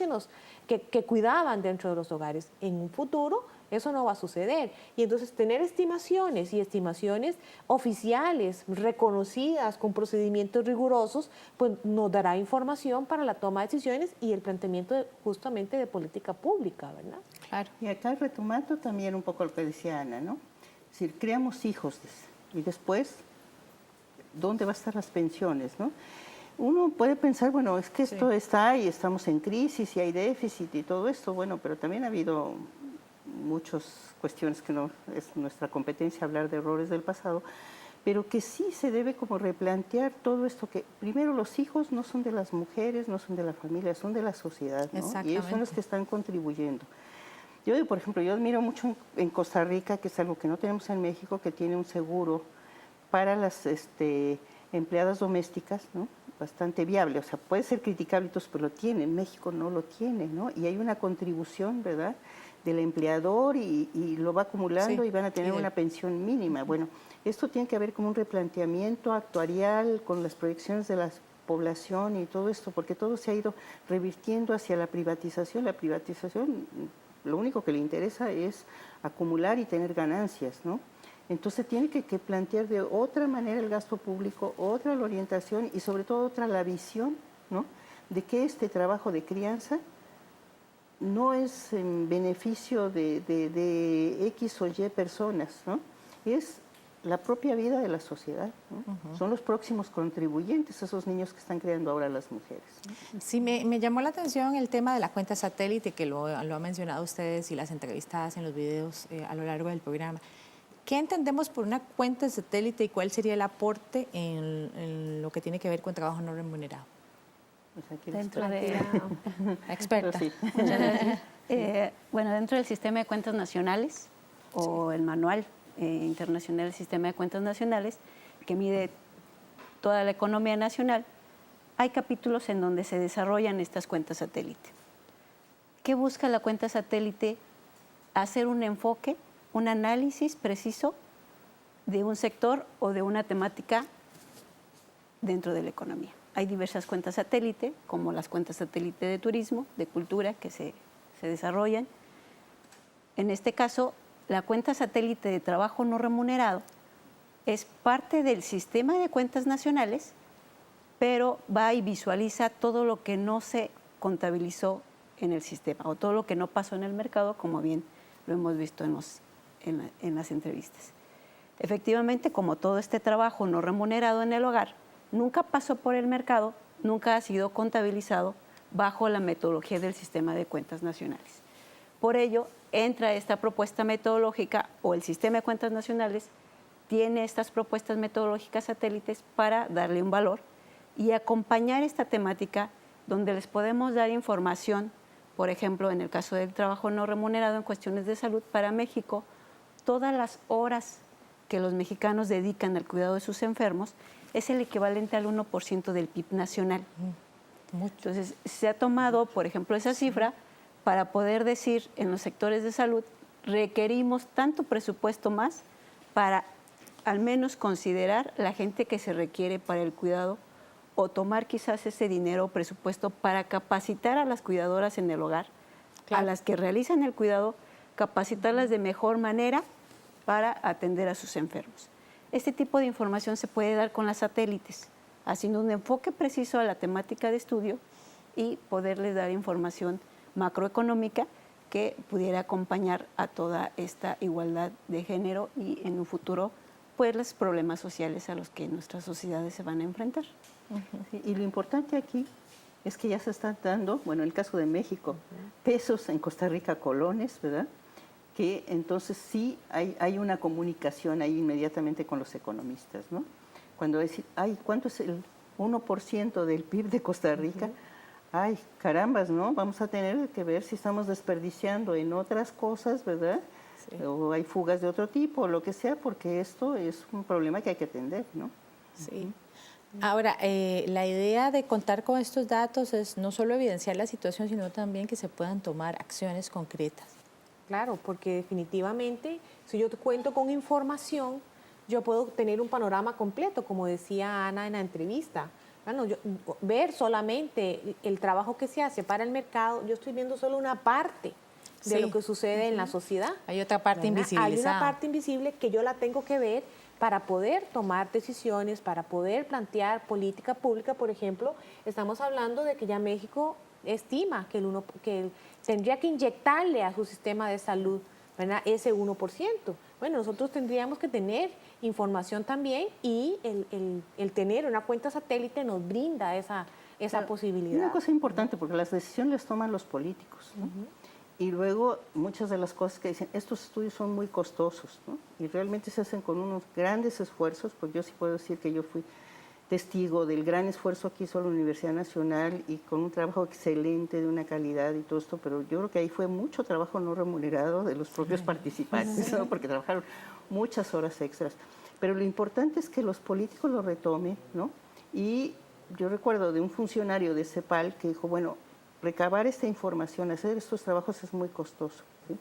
que cuidaban dentro de los hogares. En un futuro eso no va a suceder. Y entonces tener estimaciones y estimaciones oficiales, reconocidas, con procedimientos rigurosos, pues nos dará información para la toma de decisiones y el planteamiento justamente de política pública, ¿verdad? Claro. Y acá retomando también un poco lo que decía Ana, ¿no? Es decir, creamos hijos y después, ¿dónde van a estar las pensiones, no? Uno puede pensar, bueno, es que esto está y estamos en crisis y hay déficit y todo esto, bueno, pero también ha habido muchas cuestiones que no es nuestra competencia hablar de errores del pasado, pero que sí se debe como replantear todo esto, que primero los hijos no son de las mujeres, no son de la familia, son de la sociedad, ¿no? Y ellos son los que están contribuyendo. Yo, por ejemplo, yo admiro mucho en Costa Rica, que es algo que no tenemos en México, que tiene un seguro para las empleadas domésticas, ¿no?, bastante viable. O sea, puede ser criticable, pero lo tiene. En México no lo tiene, ¿no? Y hay una contribución, ¿verdad?, del empleador y lo va acumulando, y van a tener una pensión mínima. Bueno, esto tiene que haber como un replanteamiento actuarial con las proyecciones de la población y todo esto, porque todo se ha ido revirtiendo hacia la privatización. La privatización, lo único que le interesa es acumular y tener ganancias, ¿no? Entonces tiene que plantear de otra manera el gasto público, otra la orientación y sobre todo otra la visión, ¿no?, de que este trabajo de crianza no es en beneficio de X o Y personas, ¿no? Es la propia vida de la sociedad, ¿no? Son los próximos contribuyentes, esos niños que están creando ahora las mujeres, ¿no? Sí, me llamó la atención el tema de la cuenta satélite, que lo han mencionado ustedes y las entrevistadas en los videos a lo largo del programa. ¿Qué entendemos por una cuenta satélite y cuál sería el aporte en lo que tiene que ver con trabajo no remunerado? Dentro de la experta. Sí. Muchas gracias. Bueno, dentro del sistema de cuentas nacionales o el manual internacional del sistema de cuentas nacionales, que mide toda la economía nacional, hay capítulos en donde se desarrollan estas cuentas satélite. ¿Qué busca la cuenta satélite? Hacer un enfoque, un análisis preciso de un sector o de una temática dentro de la economía. Hay diversas cuentas satélite, como las cuentas satélite de turismo, de cultura, que se desarrollan. en este caso, la cuenta satélite de trabajo no remunerado es parte del sistema de cuentas nacionales, pero va y visualiza todo lo que no se contabilizó en el sistema o todo lo que no pasó en el mercado, como bien lo hemos visto en las entrevistas. Efectivamente, como todo este trabajo no remunerado en el hogar nunca pasó por el mercado, nunca ha sido contabilizado bajo la metodología del sistema de cuentas nacionales. Por ello, entra esta propuesta metodológica o el sistema de cuentas nacionales tiene estas propuestas metodológicas satélites para darle un valor y acompañar esta temática donde les podemos dar información, por ejemplo, en el caso del trabajo no remunerado en cuestiones de salud para México, todas las horas que los mexicanos dedican al cuidado de sus enfermos es el equivalente al 1% del PIB nacional. Entonces, se ha tomado, por ejemplo, esa cifra para poder decir en los sectores de salud requerimos tanto presupuesto más para al menos considerar la gente que se requiere para el cuidado o tomar quizás ese dinero o presupuesto para capacitar a las cuidadoras en el hogar, a las que realizan el cuidado, capacitarlas de mejor manera para atender a sus enfermos. Este tipo de información se puede dar con las satélites, haciendo un enfoque preciso a la temática de estudio y poderles dar información macroeconómica que pudiera acompañar a toda esta igualdad de género y en un futuro pues los problemas sociales a los que nuestras sociedades se van a enfrentar. Sí, y lo importante aquí es que ya se están dando, bueno, en el caso de México, pesos, en Costa Rica colones, ¿verdad? Que entonces sí hay una comunicación ahí inmediatamente con los economistas, ¿no? Cuando decir, ay, ¿cuánto es el 1% del PIB de Costa Rica? Ay, carambas, ¿no? Vamos a tener que ver si estamos desperdiciando en otras cosas, ¿verdad? Sí. O hay fugas de otro tipo, o lo que sea, porque esto es un problema que hay que atender, ¿no? Sí. Ahora, la idea de contar con estos datos es no solo evidenciar la situación, sino también que se puedan tomar acciones concretas. Claro, porque definitivamente, si yo te cuento con información, yo puedo tener un panorama completo, como decía Ana en la entrevista. Bueno, ver solamente el trabajo que se hace para el mercado, yo estoy viendo solo una parte de lo que sucede en la sociedad. Hay otra parte invisible. Hay una parte invisible que yo la tengo que ver para poder tomar decisiones, para poder plantear política pública. Por ejemplo, estamos hablando de que ya México estima que tendría que inyectarle a su sistema de salud, ¿verdad?, ese 1%. Bueno, nosotros tendríamos que tener información también y el tener una cuenta satélite nos brinda esa posibilidad. Una cosa importante, porque las decisiones las toman los políticos, ¿no? Y luego muchas de las cosas que dicen, estos estudios son muy costosos, ¿no? Y realmente se hacen con unos grandes esfuerzos, pues yo sí puedo decir que yo fui testigo del gran esfuerzo que hizo la Universidad Nacional y con un trabajo excelente de una calidad y todo esto, pero yo creo que ahí fue mucho trabajo no remunerado de los propios participantes, ¿no? Porque trabajaron muchas horas extras. Pero lo importante es que los políticos lo retomen, ¿no? Y yo recuerdo de un funcionario de CEPAL que dijo, bueno, recabar esta información, hacer estos trabajos es muy costoso, ¿sí?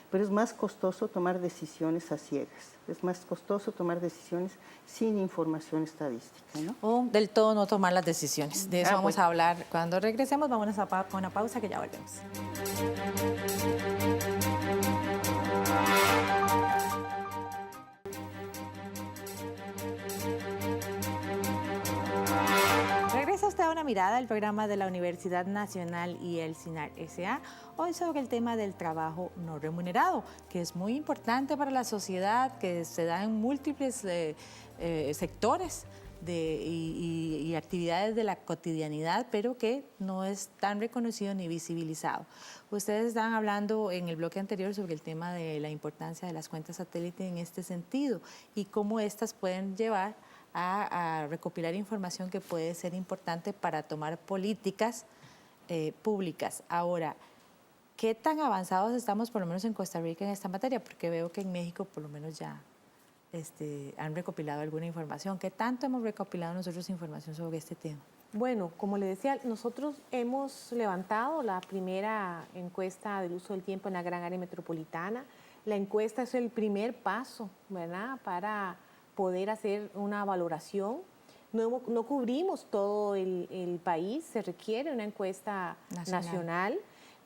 Pero es más costoso tomar decisiones a ciegas, es más costoso tomar decisiones sin información estadística, ¿no? O del todo no tomar las decisiones. De eso vamos a hablar cuando regresemos. Vámonos a una pausa que ya volvemos. Regresa usted a Una Mirada, el programa de la Universidad Nacional y el CINART S.A., hoy sobre el tema del trabajo no remunerado, que es muy importante para la sociedad, que se da en múltiples sectores y actividades de la cotidianidad, pero que no es tan reconocido ni visibilizado. Ustedes estaban hablando en el bloque anterior sobre el tema de la importancia de las cuentas satélite en este sentido y cómo estas pueden llevar a recopilar información que puede ser importante para tomar políticas públicas. Ahora, ¿qué tan avanzados estamos, por lo menos en Costa Rica, en esta materia? Porque veo que en México por lo menos ya han recopilado alguna información. ¿Qué tanto hemos recopilado nosotros información sobre este tema? Bueno, como le decía, nosotros hemos levantado la primera encuesta del uso del tiempo en la gran área metropolitana. La encuesta es el primer paso, ¿verdad?, para poder hacer una valoración. No cubrimos todo el país, se requiere una encuesta nacional.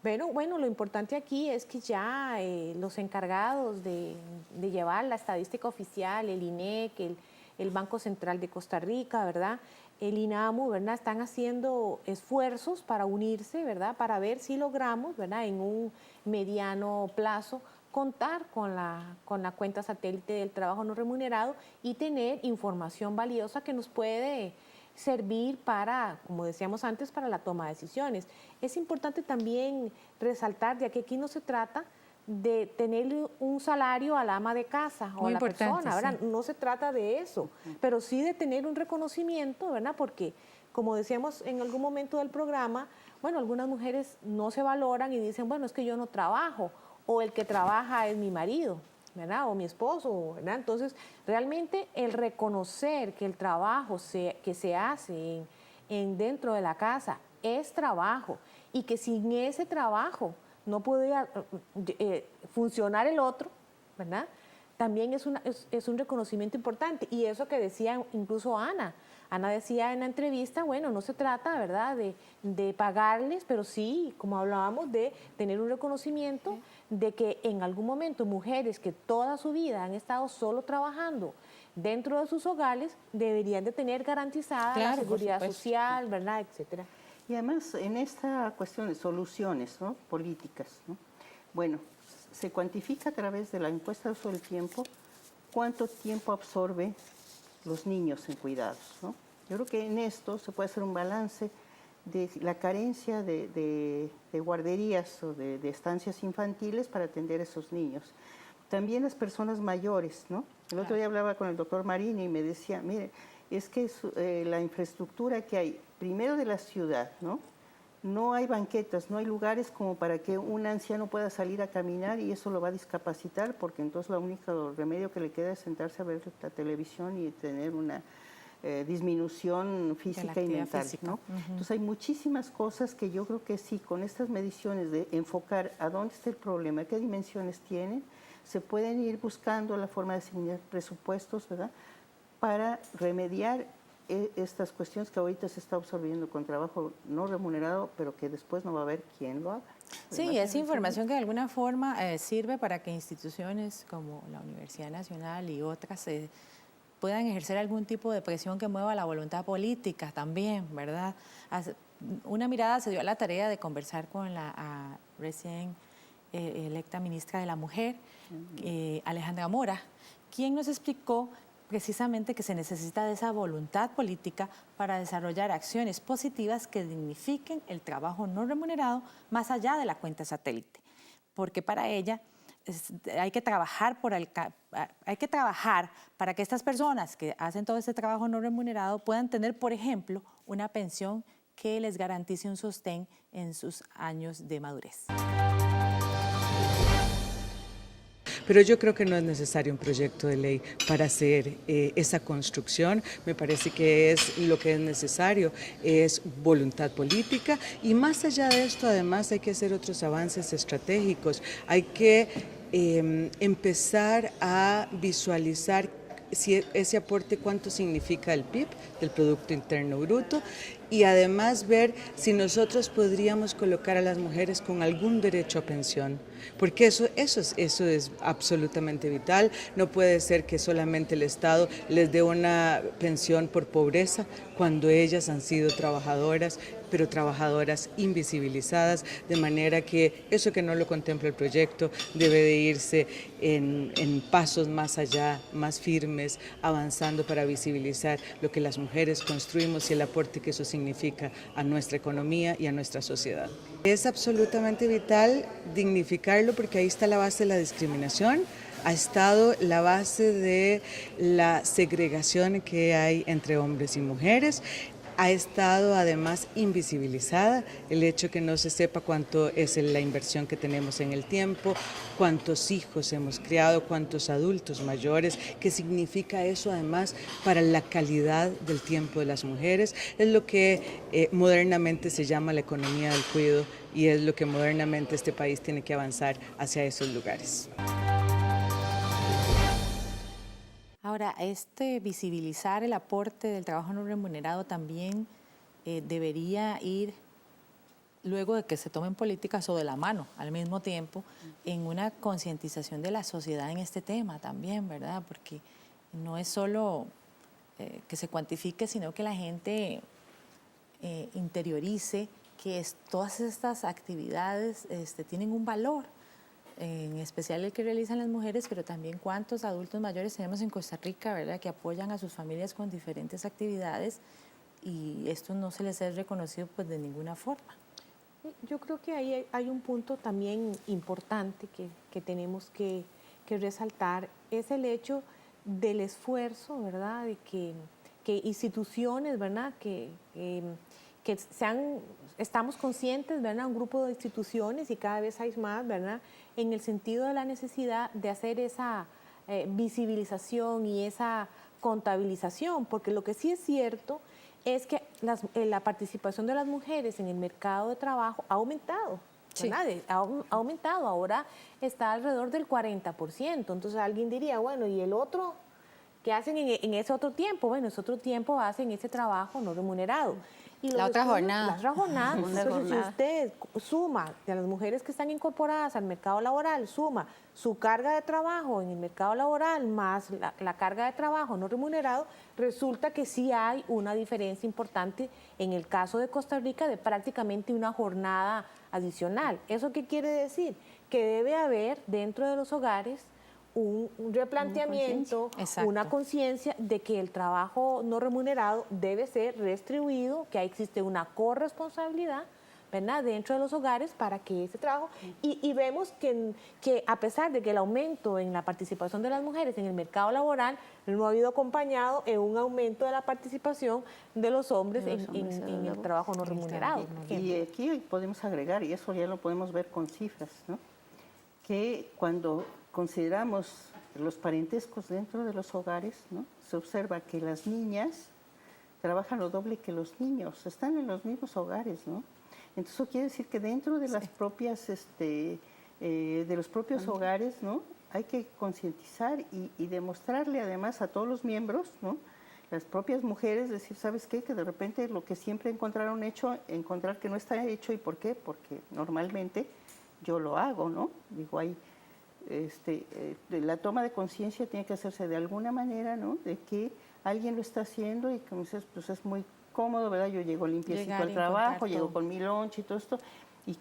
Pero bueno, lo importante aquí es que ya los encargados de llevar la estadística oficial, el INEC, el Banco Central de Costa Rica, ¿verdad?, el INAMU, ¿verdad?, están haciendo esfuerzos para unirse, ¿verdad?, para ver si logramos, ¿verdad?, en un mediano plazo contar con la cuenta satélite del trabajo no remunerado y tener información valiosa que nos puede servir para, como decíamos antes, para la toma de decisiones. Es importante también resaltar, ya que aquí no se trata de tener un salario al ama de casa o a la persona, ¿verdad? Sí. No se trata de eso, pero sí de tener un reconocimiento, ¿verdad? Porque, como decíamos en algún momento del programa, bueno, algunas mujeres no se valoran y dicen, bueno, es que yo no trabajo, o el que trabaja es mi marido, ¿verdad?, o mi esposo, ¿verdad? Entonces, realmente el reconocer que el trabajo que se hace dentro de la casa es trabajo y que sin ese trabajo no podía funcionar el otro, ¿verdad?, también es un reconocimiento importante. Y eso que decía incluso Ana decía en la entrevista, bueno, no se trata, ¿verdad?, de pagarles, pero sí, como hablábamos, de tener un reconocimiento de que en algún momento mujeres que toda su vida han estado solo trabajando dentro de sus hogares deberían de tener garantizada la seguridad social, ¿verdad?, etcétera. Y además, en esta cuestión de soluciones, ¿no?, políticas, ¿no?, bueno, se cuantifica a través de la encuesta de uso del tiempo cuánto tiempo absorbe los niños en cuidados, ¿no? Yo creo que en esto se puede hacer un balance de la carencia de guarderías o de estancias infantiles para atender a esos niños. También las personas mayores, ¿no? El otro día hablaba con el doctor Marini y me decía, mire, es que la infraestructura que hay, primero de la ciudad, ¿no?, no hay banquetas, no hay lugares como para que un anciano pueda salir a caminar y eso lo va a discapacitar, porque entonces el único remedio que le queda es sentarse a ver la televisión y tener una disminución física y mental, ¿no? Entonces hay muchísimas cosas que yo creo que sí, con estas mediciones de enfocar a dónde está el problema, qué dimensiones tiene, se pueden ir buscando la forma de asignar presupuestos, ¿verdad?, para remediar estas cuestiones que ahorita se está absorbiendo con trabajo no remunerado, pero que después no va a haber quién lo haga. Sí, es información que de alguna forma sirve para que instituciones como la Universidad Nacional y otras puedan ejercer algún tipo de presión que mueva la voluntad política también, ¿verdad? Una Mirada se dio a la tarea de conversar con la recién electa ministra de la Mujer, Alejandra Mora, quien nos explicó precisamente que se necesita de esa voluntad política para desarrollar acciones positivas que dignifiquen el trabajo no remunerado más allá de la cuenta satélite, porque para ella hay que trabajar para que estas personas que hacen todo este trabajo no remunerado puedan tener, por ejemplo, una pensión que les garantice un sostén en sus años de madurez. Pero yo creo que no es necesario un proyecto de ley para hacer esa construcción. Me parece que lo que es necesario es voluntad política y más allá de esto además hay que hacer otros avances estratégicos. Hay que empezar a visualizar si ese aporte cuánto significa el PIB, del Producto Interno Bruto, y además ver si nosotros podríamos colocar a las mujeres con algún derecho a pensión, porque eso es absolutamente vital. No puede ser que solamente el Estado les dé una pensión por pobreza cuando ellas han sido trabajadoras, pero trabajadoras invisibilizadas, de manera que eso que no lo contempla el proyecto debe de irse en pasos más allá, más firmes, avanzando para visibilizar lo que las mujeres construimos y el aporte que eso significa a nuestra economía y a nuestra sociedad. Es absolutamente vital dignificarlo porque ahí está la base de la discriminación, ha estado la base de la segregación que hay entre hombres y mujeres. Ha estado además invisibilizada el hecho que no se sepa cuánto es la inversión que tenemos en el tiempo, cuántos hijos hemos criado, cuántos adultos mayores, qué significa eso además para la calidad del tiempo de las mujeres. Es lo que modernamente se llama la economía del cuidado y es lo que modernamente este país tiene que avanzar hacia esos lugares. Ahora, visibilizar el aporte del trabajo no remunerado también debería ir luego de que se tomen políticas o de la mano al mismo tiempo en una concientización de la sociedad en este tema también, ¿verdad? Porque no es solo que se cuantifique, sino que la gente interiorice que todas estas actividades tienen un valor, en especial el que realizan las mujeres, pero también cuántos adultos mayores tenemos en Costa Rica, ¿verdad?, que apoyan a sus familias con diferentes actividades y esto no se les es reconocido pues de ninguna forma. Yo creo que ahí hay un punto también importante que tenemos que resaltar, es el hecho del esfuerzo, ¿verdad?, de que instituciones, ¿verdad?, estamos conscientes, ¿verdad?, un grupo de instituciones y cada vez hay más, ¿verdad?, en el sentido de la necesidad de hacer esa visibilización y esa contabilización, porque lo que sí es cierto es que la participación de las mujeres en el mercado de trabajo ha aumentado, ¿verdad? Sí. Ha aumentado, ahora está alrededor del 40%, entonces alguien diría, bueno, ¿y el otro? ¿Qué hacen en ese otro tiempo? Bueno, ese otro tiempo hacen ese trabajo no remunerado. Y la otra jornada. La otra jornada. Entonces, si usted suma de las mujeres que están incorporadas al mercado laboral, suma su carga de trabajo en el mercado laboral más la carga de trabajo no remunerado, resulta que sí hay una diferencia importante en el caso de Costa Rica de prácticamente una jornada adicional. ¿Eso qué quiere decir? Que debe haber dentro de los hogares un replanteamiento, una conciencia de que el trabajo no remunerado debe ser retribuido, que ahí existe una corresponsabilidad, ¿verdad?, dentro de los hogares para que ese trabajo, y vemos que a pesar de que el aumento en la participación de las mujeres en el mercado laboral no ha habido acompañado en un aumento de la participación de los hombres en el trabajo no remunerado. Y aquí podemos agregar, y eso ya lo podemos ver con cifras, ¿no?, que cuando consideramos los parentescos dentro de los hogares, ¿no?, se observa que las niñas trabajan lo doble que los niños, están en los mismos hogares, ¿no? Entonces eso quiere decir que dentro de las propias, de los propios hogares, ¿no?, hay que concientizar y demostrarle además a todos los miembros, ¿no?, las propias mujeres, decir, ¿sabes qué? Que de repente lo que siempre encontraron hecho, encontrar que no está hecho. ¿Y por qué? Porque normalmente yo lo hago, ¿no? Digo, hay la toma de conciencia tiene que hacerse de alguna manera, ¿no?, de que alguien lo está haciendo y como dices, pues es muy cómodo, ¿verdad? Yo llego limpiecito al trabajo, llego con mi lunch y todo esto, y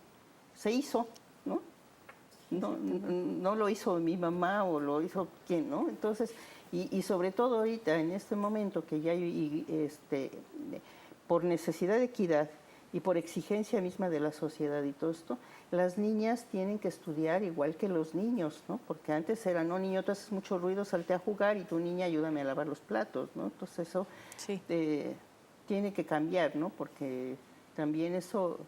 se hizo, ¿no? No lo hizo mi mamá o lo hizo quién, ¿no? Entonces, y sobre todo ahorita, en este momento que ya hay, por necesidad de equidad y por exigencia misma de la sociedad y todo esto, las niñas tienen que estudiar igual que los niños, ¿no? Porque antes era, no, niño, tú haces mucho ruido, salte a jugar y tu niña ayúdame a lavar los platos, ¿no? Entonces eso tiene que cambiar, ¿no? Porque también eso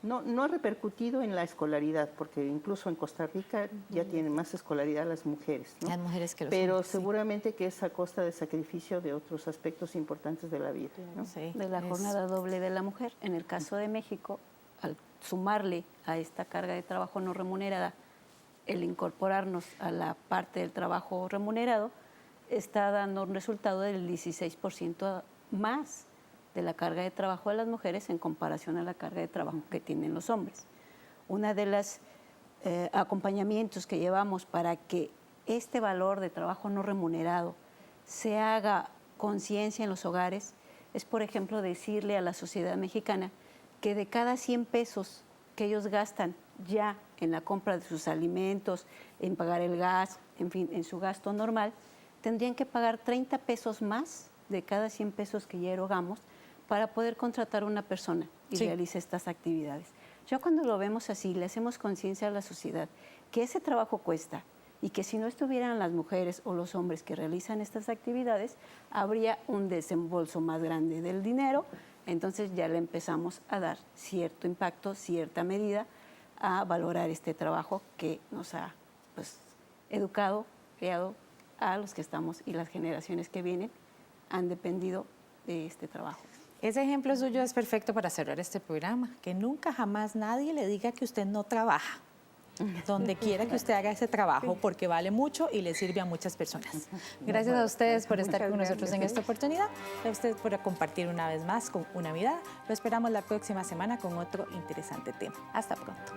no ha repercutido en la escolaridad, porque incluso en Costa Rica ya tienen más escolaridad las mujeres, ¿no? Las mujeres que los Pero hombres, seguramente que es a costa de sacrificio de otros aspectos importantes de la vida, ¿no? Sí, de la jornada doble de la mujer. En el caso de México, al sumarle a esta carga de trabajo no remunerada, el incorporarnos a la parte del trabajo remunerado, está dando un resultado del 16% más de la carga de trabajo de las mujeres en comparación a la carga de trabajo que tienen los hombres. Una de las acompañamientos que llevamos para que este valor de trabajo no remunerado se haga conciencia en los hogares es, por ejemplo, decirle a la sociedad mexicana que de cada 100 pesos que ellos gastan ya en la compra de sus alimentos, en pagar el gas, en fin, en su gasto normal, tendrían que pagar 30 pesos más de cada 100 pesos que ya erogamos para poder contratar a una persona y realice estas actividades. Ya cuando lo vemos así, le hacemos conciencia a la sociedad que ese trabajo cuesta y que si no estuvieran las mujeres o los hombres que realizan estas actividades, habría un desembolso más grande del dinero. Entonces ya le empezamos a dar cierto impacto, cierta medida a valorar este trabajo que nos ha educado, creado a los que estamos y las generaciones que vienen han dependido de este trabajo. Ese ejemplo suyo es perfecto para cerrar este programa, que nunca jamás nadie le diga que usted no trabaja. donde quiera que usted haga ese trabajo, porque vale mucho y le sirve a muchas personas. Gracias a ustedes por estar con nosotros en esta oportunidad, a ustedes por compartir una vez más con Una Mirada. Lo esperamos la próxima semana con otro interesante tema. Hasta pronto.